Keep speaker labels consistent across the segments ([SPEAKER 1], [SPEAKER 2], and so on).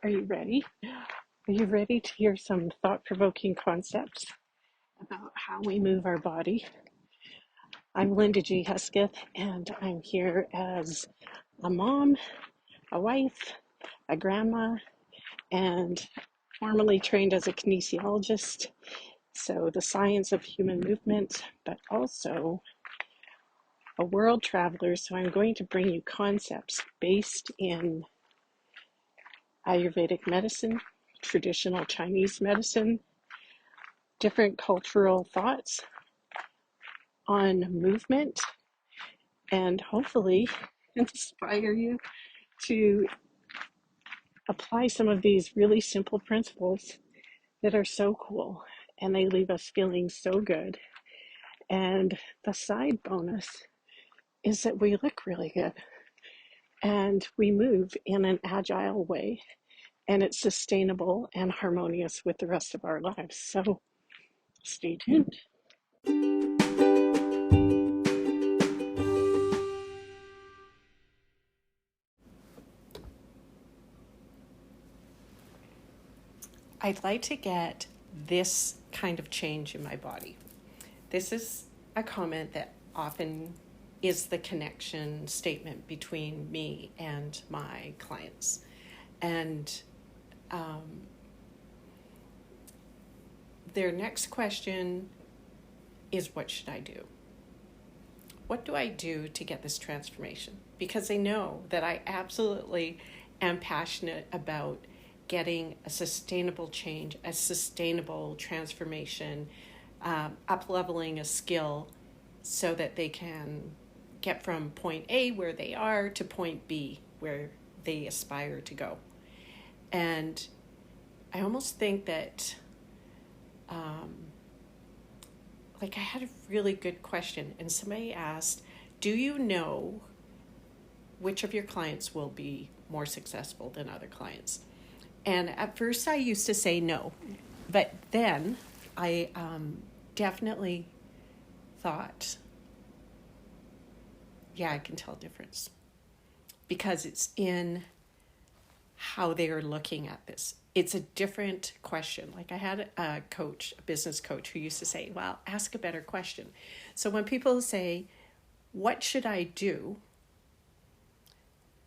[SPEAKER 1] Are you ready? Are you ready to hear some thought-provoking concepts about how we move our body? I'm Linda Gee-Hesketh, and I'm here as a mom, a wife, a grandma, and formerly trained as a kinesiologist. So the science of human movement, but also a world traveler. So I'm going to bring you concepts based in Ayurvedic medicine, traditional Chinese medicine, different cultural thoughts on movement, and hopefully inspire you to apply some of these really simple principles that are so cool, and they leave us feeling so good. And the side bonus is that we look really good and we move in an agile way, and it's sustainable and harmonious with the rest of our lives. So stay tuned. I'd like to get this kind of change in my body. This is a comment that often is the connection statement between me and my clients. And their next question is, what should I do? What do I do to get this transformation? Because they know that I absolutely am passionate about getting a sustainable change, a sustainable transformation, up-leveling a skill so that they can get from point A, where they are, to point B, where they aspire to go. And I almost think that I had a really good question, and somebody asked, do you know which of your clients will be more successful than other clients? And at first I used to say no, but then I definitely thought, yeah, I can tell a difference, because it's in how they are looking at this. It's a different question. Like I had a coach, a business coach, who used to say, well, ask a better question. So when people say, what should I do?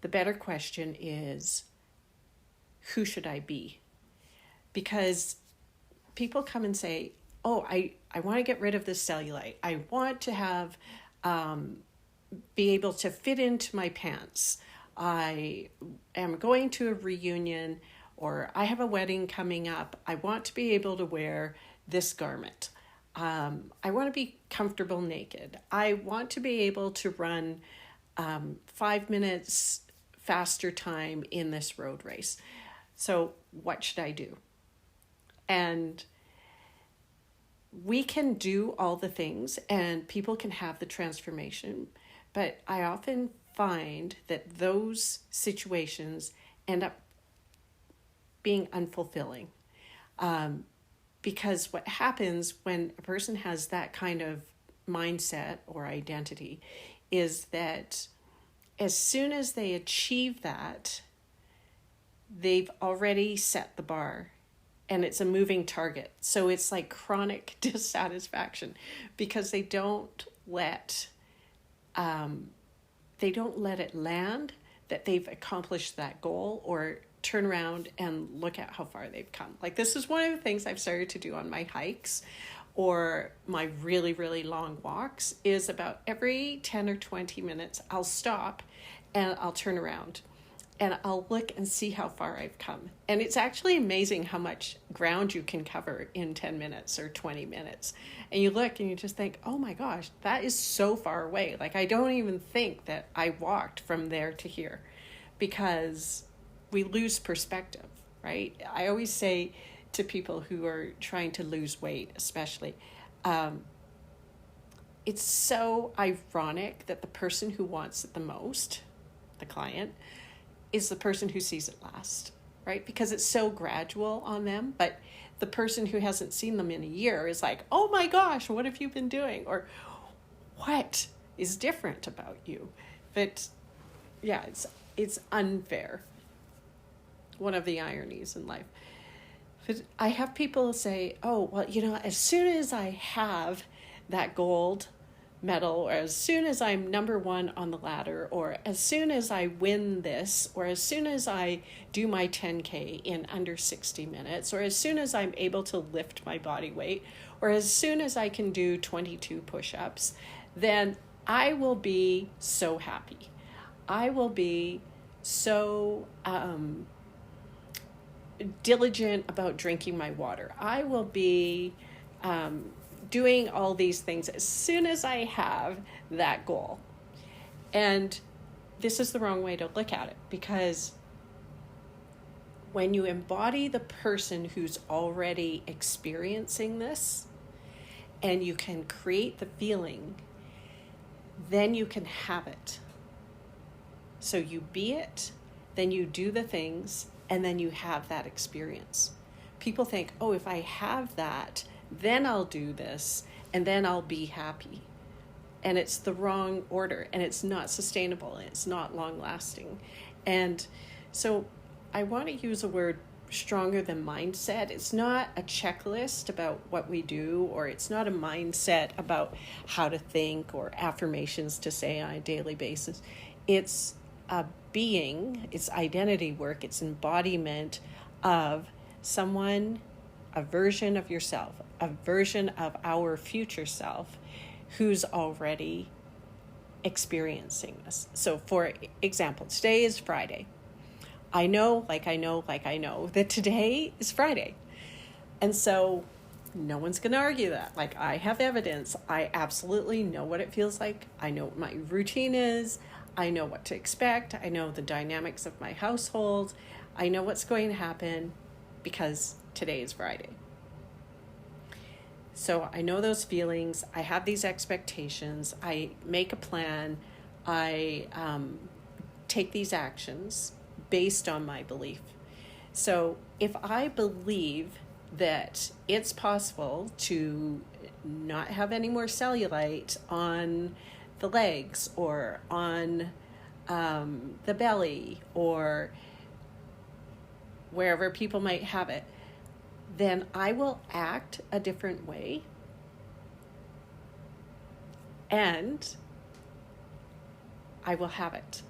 [SPEAKER 1] The better question is, who should I be? Because people come and say, oh, I want to get rid of this cellulite. I want to have, be able to fit into my pants. I am going to a reunion, or I have a wedding coming up. I want to be able to wear this garment. I want to be comfortable naked. I want to be able to run 5 minutes faster time in this road race. So what should I do? And we can do all the things and people can have the transformation, but I often find that those situations end up being unfulfilling. Because what happens when a person has that kind of mindset or identity is that as soon as they achieve that, they've already set the bar, and it's a moving target. So it's like chronic dissatisfaction because they don't let it land that they've accomplished that goal, or turn around and look at how far they've come. Like this is one of the things I've started to do on my hikes or my really, really long walks, is about every 10 or 20 minutes, I'll stop and I'll turn around and I'll look and see how far I've come. And it's actually amazing how much ground you can cover in 10 minutes or 20 minutes. And you look and you just think, oh my gosh, that is so far away. Like I don't even think that I walked from there to here, because we lose perspective, right? I always say to people who are trying to lose weight, especially, it's so ironic that the person who wants it the most, the client, is the person who sees it last, right? Because it's so gradual on them. But the person who hasn't seen them in a year is like, oh my gosh, what have you been doing? Or what is different about you? But yeah, it's unfair. one of the ironies in life. But I have people say, oh, well, as soon as I have that gold medal, or as soon as I'm number one on the ladder, or as soon as I win this, or as soon as I do my 10K in under 60 minutes, or as soon as I'm able to lift my body weight, or as soon as I can do 22 push-ups, then I will be so happy. I will be so diligent about drinking my water. I will be doing all these things as soon as I have that goal. And this is the wrong way to look at it, because when you embody the person who's already experiencing this and you can create the feeling, then you can have it. So you be it, then you do the things, and then you have that experience. People think, oh, if I have that, then I'll do this, and then I'll be happy. And it's the wrong order, and it's not sustainable, and it's not long-lasting. And so I want to use a word stronger than mindset. It's not a checklist about what we do, or it's not a mindset about how to think or affirmations to say on a daily basis. It's a being, it's identity work, it's embodiment of someone, a version of yourself, a version of our future self who's already experiencing this. So for example, today is Friday. I know that today is Friday. And so no one's going to argue that. Like, I have evidence. I absolutely know what it feels like. I know what my routine is. I know what to expect. I know the dynamics of my household. I know what's going to happen because today is Friday. So I know those feelings. I have these expectations. I make a plan. I take these actions based on my belief. So if I believe that it's possible to not have any more cellulite on the legs or on the belly or wherever people might have it, then I will act a different way. And I will have it.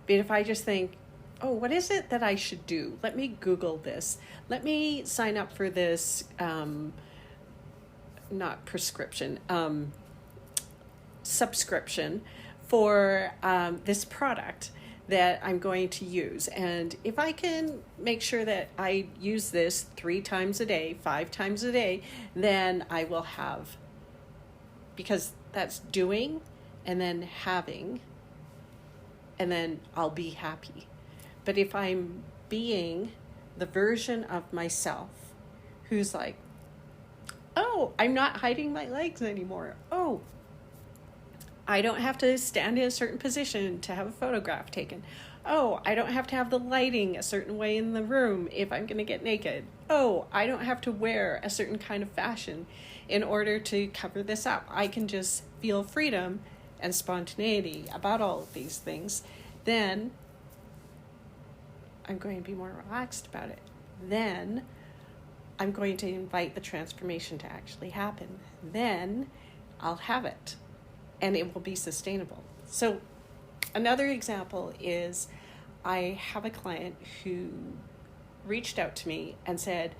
[SPEAKER 1] But if I just think, oh, what is it that I should do? Let me Google this. Let me sign up for this, not prescription, subscription for this product that I'm going to use. And if I can make sure that I use this 3 times a day, 5 times a day, then I will have, because that's doing and then having, and then I'll be happy. But if I'm being the version of myself who's like, oh, I'm not hiding my legs anymore. Oh, I don't have to stand in a certain position to have a photograph taken. Oh, I don't have to have the lighting a certain way in the room if I'm going to get naked. Oh, I don't have to wear a certain kind of fashion in order to cover this up. I can just feel freedom and spontaneity about all of these things. Then I'm going to be more relaxed about it. Then I'm going to invite the transformation to actually happen. Then I'll have it. And it will be sustainable. So another example is I have a client who reached out to me and said,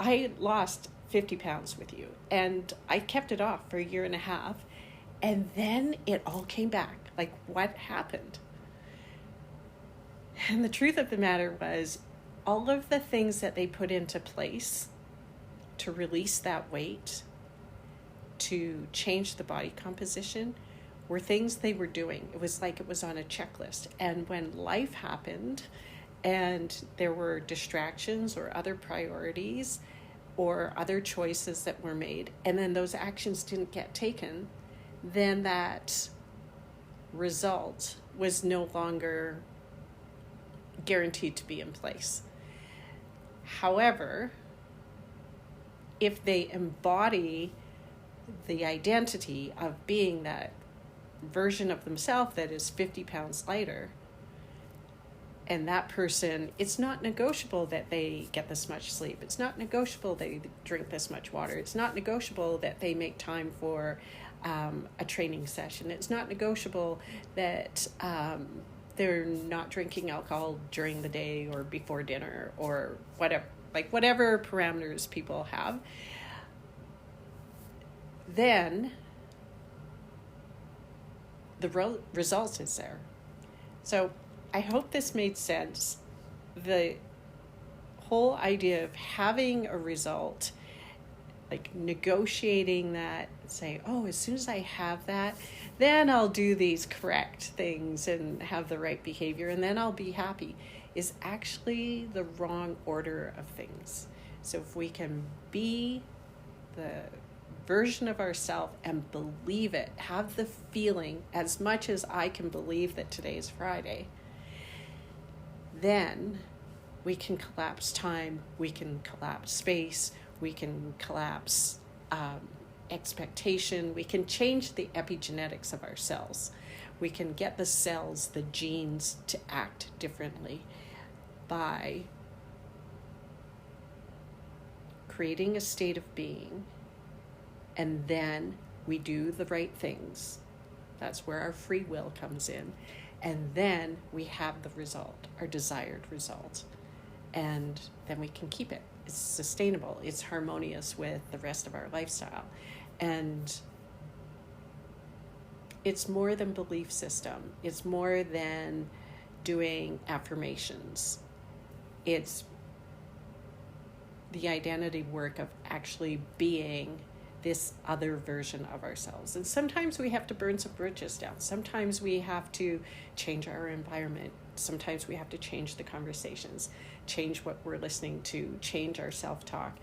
[SPEAKER 1] I lost 50 pounds with you and I kept it off for 1.5 years. And then it all came back. Like, what happened? And the truth of the matter was all of the things that they put into place to release that weight, to change the body composition, were things they were doing. It was like it was on a checklist. And when life happened and there were distractions or other priorities or other choices that were made, and then those actions didn't get taken, then that result was no longer guaranteed to be in place. However, if they embody the identity of being that version of themselves that is 50 pounds lighter, And that person, it's not negotiable that they get this much sleep. It's not negotiable they drink this much water. It's not negotiable that they make time for a training session. It's not negotiable that they're not drinking alcohol during the day or before dinner or whatever, like whatever parameters people have. Then the result is there. So I hope this made sense. The whole idea of having a result, like negotiating that, say, oh, as soon as I have that, then I'll do these correct things and have the right behavior, and then I'll be happy, is actually the wrong order of things. So if we can be the version of ourselves and believe it, have the feeling as much as I can believe that today is Friday, then we can collapse time, we can collapse space, we can collapse expectation, we can change the epigenetics of our cells. We can get the cells, the genes, to act differently by creating a state of being, and then we do the right things. That's where our free will comes in. And then we have the result, our desired result. And then we can keep it. It's sustainable. It's harmonious with the rest of our lifestyle. And it's more than belief system. It's more than doing affirmations. It's the identity work of actually being this other version of ourselves. And sometimes we have to burn some bridges down. Sometimes we have to change our environment. Sometimes we have to change the conversations, change what we're listening to, change our self-talk,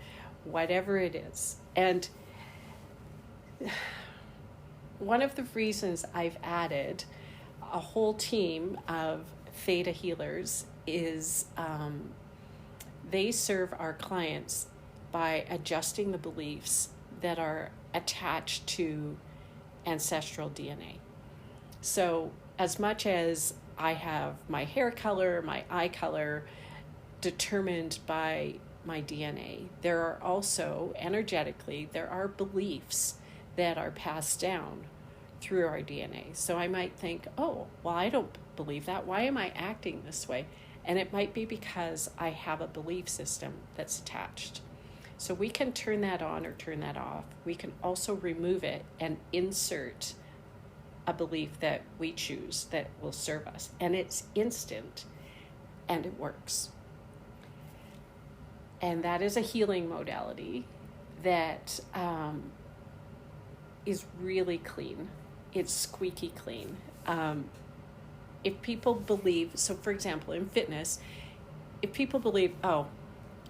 [SPEAKER 1] whatever it is. And one of the reasons I've added a whole team of theta healers is they serve our clients by adjusting the beliefs that are attached to ancestral DNA. So as much as I have my hair color, my eye color determined by my DNA, there are also, energetically, there are beliefs that are passed down through our DNA. So I might think, oh, well, I don't believe that. Why am I acting this way? And it might be because I have a belief system that's attached. So we can turn that on or turn that off. We can also remove it and insert a belief that we choose that will serve us. And it's instant and it works. And that is a healing modality that is really clean. It's squeaky clean. If people believe, so for example, in fitness, if people believe, oh,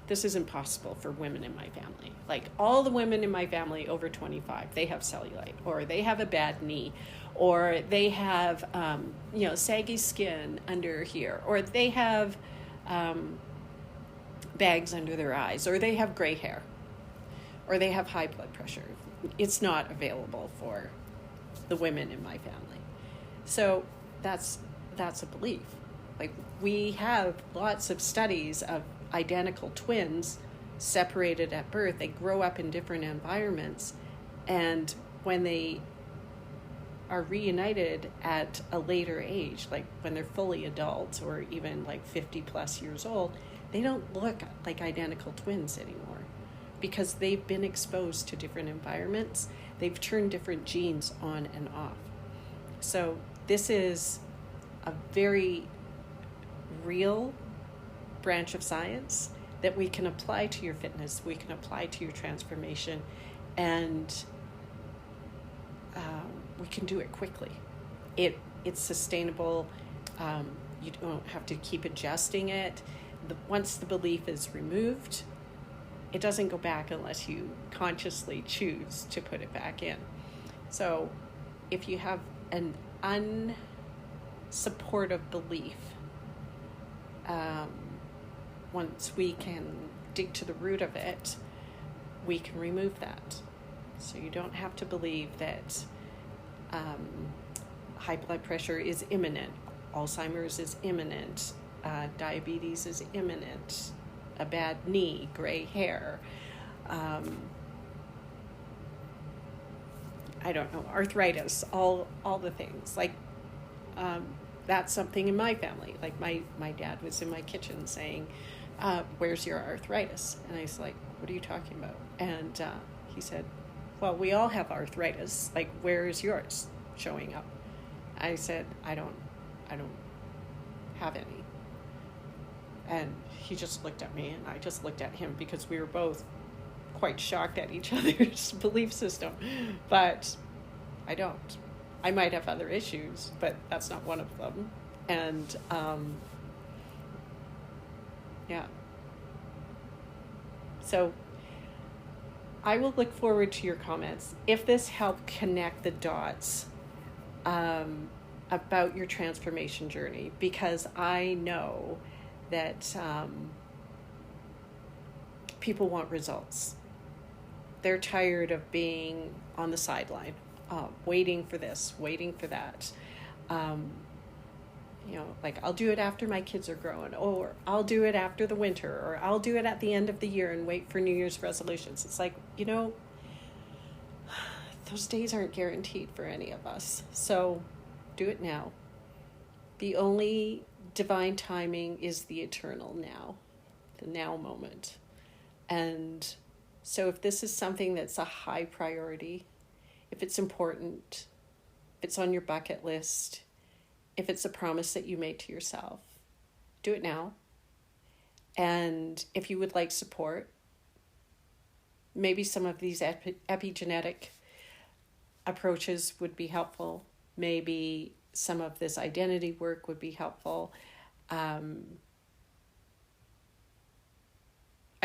[SPEAKER 1] this is impossible for women in my family. Like all the women in my family over 25, they have cellulite, or they have a bad knee, or they have, saggy skin under here, or they have bags under their eyes, or they have gray hair, or they have high blood pressure. It's not available for the women in my family. So that's a belief. Like we have lots of studies of identical twins separated at birth. They grow up in different environments, and when they are reunited at a later age, like when they're fully adults or even like 50 plus years old, they don't look like identical twins anymore because they've been exposed to different environments. They've turned different genes on and off. So this is a very real branch of science that we can apply to your fitness, we can apply to your transformation, and we can do it quickly. It's sustainable. You don't have to keep adjusting it. Once the belief is removed, it doesn't go back unless you consciously choose to put it back in. So if you have an unsupportive belief, once we can dig to the root of it, we can remove that. So you don't have to believe that high blood pressure is imminent, Alzheimer's is imminent, diabetes is imminent, a bad knee, gray hair, I don't know, arthritis, all the things. Like, that's something in my family. Like my dad was in my kitchen saying, where's your arthritis? And I was like, what are you talking about? And he said, well, we all have arthritis. Like, where is yours showing up? I said, I don't have any. And he just looked at me, and I just looked at him, because we were both quite shocked at each other's belief system. But I don't. I might have other issues, but that's not one of them. And yeah. So I will look forward to your comments. If this helped connect the dots about your transformation journey, because I know that people want results. They're tired of being on the sideline, waiting for this, waiting for that. Like, I'll do it after my kids are grown, or I'll do it after the winter, or I'll do it at the end of the year and wait for New Year's resolutions. It's like, those days aren't guaranteed for any of us. So do it now. The only divine timing is the eternal now, the now moment. And so if this is something that's a high priority, if it's important, if it's on your bucket list, if it's a promise that you made to yourself, do it now. And if you would like support, maybe some of these epigenetic approaches would be helpful. Maybe some of this identity work would be helpful. I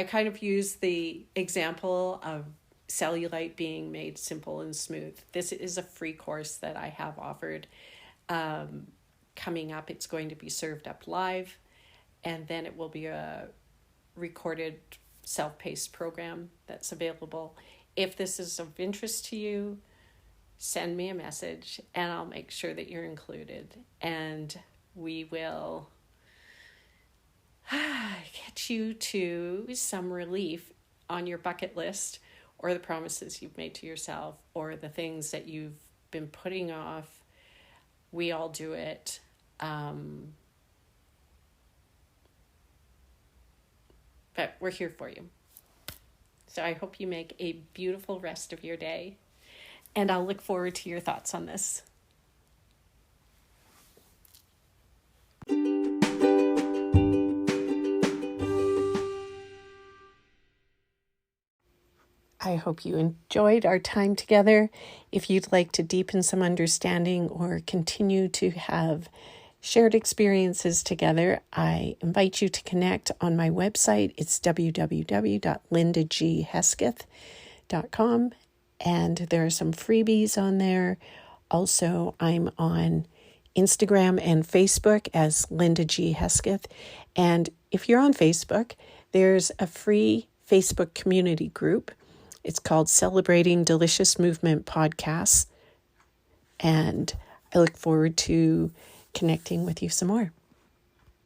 [SPEAKER 1] kind of use the example of cellulite being made simple and smooth. This is a free course that I have offered. Coming up, it's going to be served up live, and then it will be a recorded self-paced program that's available. If this is of interest to you, send me a message and I'll make sure that you're included, and we will get you to some relief on your bucket list, or the promises you've made to yourself, or the things that you've been putting off. We all do it. But we're here for you. So I hope you make a beautiful rest of your day, and I'll look forward to your thoughts on this. I hope you enjoyed our time together. If you'd like to deepen some understanding or continue to have shared experiences together, I invite you to connect on my website. It's www.lindagehesketh.com, and there are some freebies on there. Also, I'm on Instagram and Facebook as Linda Gee-Hesketh. And if you're on Facebook, there's a free Facebook community group. It's called Celebrating Delicious Movement Podcasts. And I look forward to connecting with you some more.